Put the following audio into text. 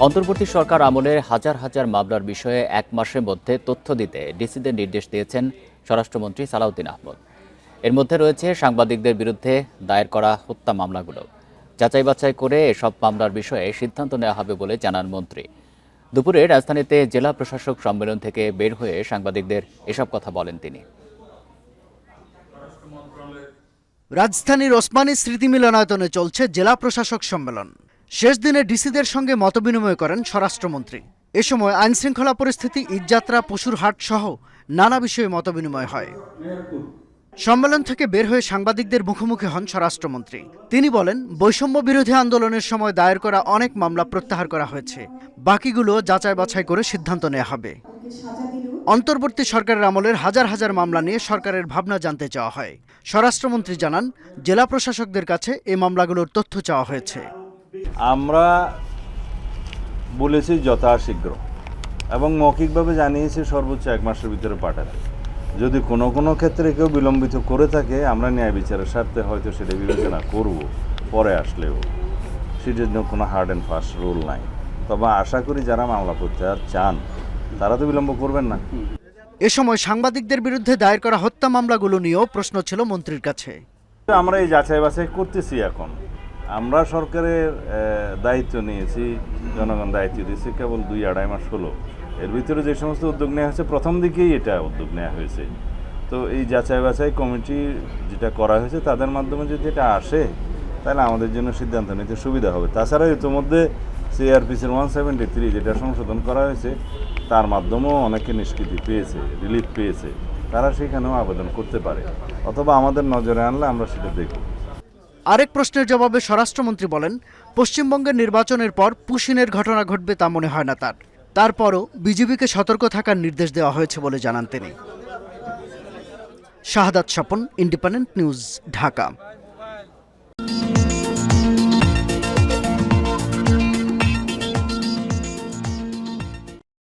অন্তর্বর্তী সরকার আমলে হাজার হাজার মামলার বিষয়ে 1 মাসের মধ্যে তথ্য দিতে ডিসিদের নির্দেশ দিয়েছেন স্বরাষ্ট্রমন্ত্রী সালাউদ্দিন আহমদ। এর মধ্যে রয়েছে সাংবাদিকদের বিরুদ্ধে দায়ের করা হত্যা মামলাগুলো। যাচাই বাছাই করে এসব মামলার বিষয়ে সিদ্ধান্ত নেওয়া হবে বলে জানান মন্ত্রী। দুপুরে রাজধানীতে জেলা প্রশাসক সম্মেলন থেকে বের হয়ে সাংবাদিকদের এসব কথা বলেন তিনি। রাজধানীর ওসমানী স্মৃতি মিলনায়তনে চলছে জেলা প্রশাসক সম্মেলন। শেষ দিনে ডিসিদের সঙ্গে মতবিনিময় করেন স্বরাষ্ট্রমন্ত্রী। এ সময় আইনশৃঙ্খলা পরিস্থিতি, ঈদযাত্রা, পশুর হাট সহ নানা বিষয়ে মতবিনিময় হয়। সম্মেলন থেকে বের হয়ে সাংবাদিকদের মুখোমুখি হন স্বরাষ্ট্রমন্ত্রী। তিনি বলেন, বৈষম্য বিরোধী আন্দোলনের সময় দায়ের করা অনেক মামলা প্রত্যাহার করা হয়েছে, বাকিগুলো যাচাই বাছাই করে সিদ্ধান্ত নেওয়া হবে। অন্তর্বর্তী সরকারের আমলের হাজার হাজার মামলা নিয়ে সরকারের ভাবনা জানতে চাওয়া হয়। স্বরাষ্ট্রমন্ত্রী জানান, জেলা প্রশাসকদের কাছে এই মামলাগুলোর তথ্য চাওয়া হয়েছে। আমরা বলেছি যথাশীঘ্র এবং মৌখিকভাবে জানিয়েছি সর্বোচ্চ 1 মাসের ভিতরে পাঠাতে। যদি কোনো কোনো ক্ষেত্রে কেউ বিলম্বিত করে থাকে, আমরা ন্যায় বিচারের স্বার্থে হয়তো সেটা বিবেচনা করব পরে আসলেও। সেটার জন্য কোনো হার্ড অ্যান্ড ফাস্ট রুল নাই। তবে আশা করি যারা মামলা প্রত্যাহার চান তারা তো বিলম্ব করবেন না। এ সময় সাংবাদিকদের বিরুদ্ধে দায়ের করা হত্যা মামলাগুলো নিয়েও প্রশ্ন ছিল মন্ত্রীর কাছে। আমরা এই যাচাই বাছাই করতেছি। এখন আমরা সরকারের দায়িত্ব নিয়েছি, জনগণ দায়িত্ব দিয়েছে কেবল 2-2.5 মাস হলো। এর ভিতরে যে সমস্ত উদ্যোগ নেওয়া হয়েছে প্রথম দিকেই এটা উদ্যোগ নেওয়া হয়েছে। তো এই যাচাই বাছাই কমিটি যেটা করা হয়েছে তাদের মাধ্যমে যদি এটা আসে তাহলে আমাদের জন্য সিদ্ধান্ত নিতে সুবিধা হবে। তাছাড়া ইতিমধ্যে সিআরপিসির 173 যেটা সংশোধন করা হয়েছে তার মাধ্যমেও অনেকে নিষ্কৃতি পেয়েছে, রিলিফ পেয়েছে। তারা সেখানেও আবেদন করতে পারে, অথবা আমাদের নজরে আনলে আমরা সেটা দেখব। আরেক প্রশ্নের জবাবে স্বরাষ্ট্রমন্ত্রী বলেন, পশ্চিমবঙ্গের নির্বাচনের পর পুশিনের ঘটনা ঘটবে তা মনে হয় না তার। তারপরও বিজেপিকে সতর্ক থাকার নির্দেশ দেওয়া হয়েছে বলে জানান তিনি। শাহাদাত স্বপন, ইন্ডিপেন্ডেন্ট নিউজ, ঢাকা।